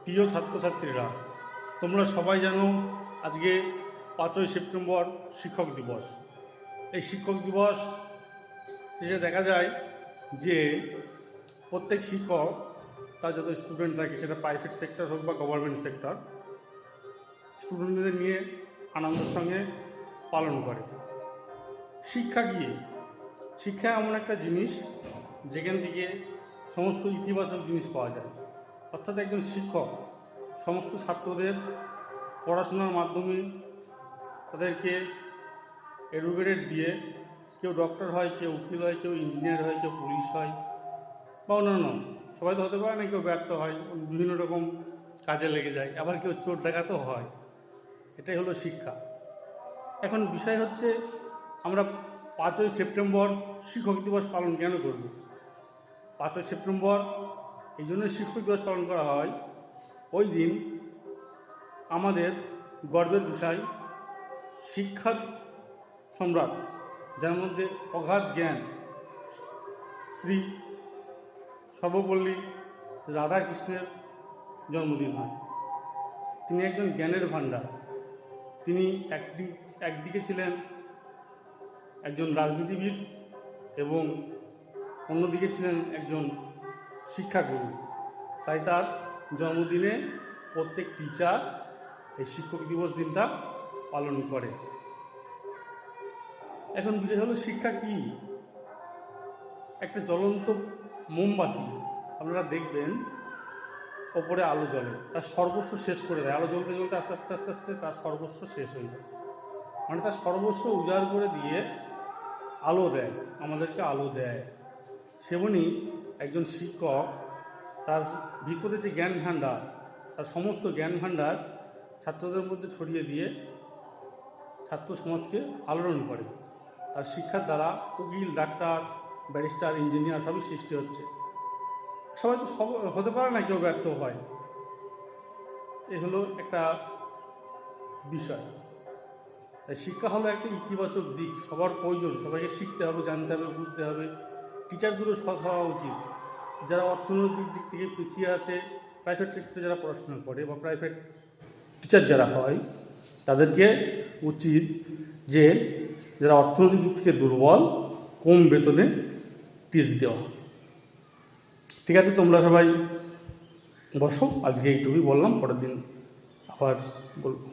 প্রিয় ছাত্রছাত্রীরা, তোমরা সবাই জানো আজকে 5ই সেপ্টেম্বর শিক্ষক দিবস। এই শিক্ষক দিবস শেষে দেখা যায় যে প্রত্যেক শিক্ষক তার যত স্টুডেন্ট থাকে, সেটা প্রাইভেট সেক্টর হোক বা গভর্নমেন্ট সেক্টর, স্টুডেন্টদের নিয়ে আনন্দের সঙ্গে পালন করে। শিক্ষা কি? শিক্ষা এমন একটা জিনিস যেখান থেকে সমস্ত ইতিবাচক জিনিস পাওয়া যায়। অর্থাৎ একজন শিক্ষক সমস্ত ছাত্রদের পড়াশোনার মাধ্যমে তাদেরকে এডুকেটেড দিয়ে কেউ ডক্টর হয়, কেউ উকিল হয়, কেউ ইঞ্জিনিয়ার হয়, কেউ পুলিশ হয় বা অন্যান্য, সবাই তো হতে পারে না, কেউ ব্যর্থ হয়, বিভিন্ন রকম কাজে লেগে যায়, আবার কেউ চোর ডাকাতও হয়। এটাই হলো শিক্ষা। এখন বিষয় হচ্ছে, আমরা 5ই সেপ্টেম্বর শিক্ষক দিবস পালন কেন করব? 5ই সেপ্টেম্বর এই জন্য শিক্ষক দিবস পালন করা হয়, ওই দিন আমাদের গর্বের বিষয় শিক্ষার সম্রাট, যার মধ্যে অগাধ জ্ঞান, শ্রী সর্বপল্লী রাধাকৃষ্ণের জন্মদিন হয়। তিনি একজন জ্ঞানের ভাণ্ডার। তিনি একদিকে ছিলেন একজন রাজনীতিবিদ এবং অন্যদিকে ছিলেন একজন শিক্ষাগুরু। তাই তার জন্মদিনে প্রত্যেক টিচার এই শিক্ষক দিবস দিনটা পালন করে। এখন বিষয় হলো, শিক্ষা কি? একটা জ্বলন্ত মোমবাতি, আপনারা দেখবেন ওপরে আলো জ্বলে, তার সর্বস্ব শেষ করে দেয়। আলো জ্বলতে জ্বলতে আস্তে আস্তে আস্তে আস্তে তার সর্বস্ব শেষ হয়ে যায়, মানে তার সর্বস্ব উজাড় করে দিয়ে আলো দেয়, আমাদেরকে আলো দেয়। সেমনি একজন শিক্ষক তার ভিতরে যে জ্ঞান ভাণ্ডার, তার সমস্ত জ্ঞান ভাণ্ডার ছাত্রদের মধ্যে ছড়িয়ে দিয়ে ছাত্র সমাজকে আলোড়ন করে। তার শিক্ষার দ্বারা উকিল, ডাক্তার, ব্যারিস্টার, ইঞ্জিনিয়ার সবই সৃষ্টি হচ্ছে। সবাই তো সব হতে পারে না, কেউ ব্যর্থ হয়। এ হলো একটা বিষয়। তাই শিক্ষা হলো একটা ইতিবাচক দিক, সবার প্রয়োজন, সবাইকে শিখতে হবে, জানতে হবে, বুঝতে হবে। টিচারগুলো সৎ হওয়া উচিত। যারা অর্থনৈতিক দিক থেকে পিছিয়ে আছে, প্রাইভেট সেক্টরে যারা পড়াশোনা করে বা প্রাইভেট টিচার যারা হয়, তাদেরকে উচিত যে যারা অর্থনৈতিক দিক থেকে দুর্বল, কম বেতনে টিচ দেওয়া। ঠিক আছে, তোমরা সবাই বসো, আজকে এইটুকুই বললাম, পরের দিন আবার বলবো।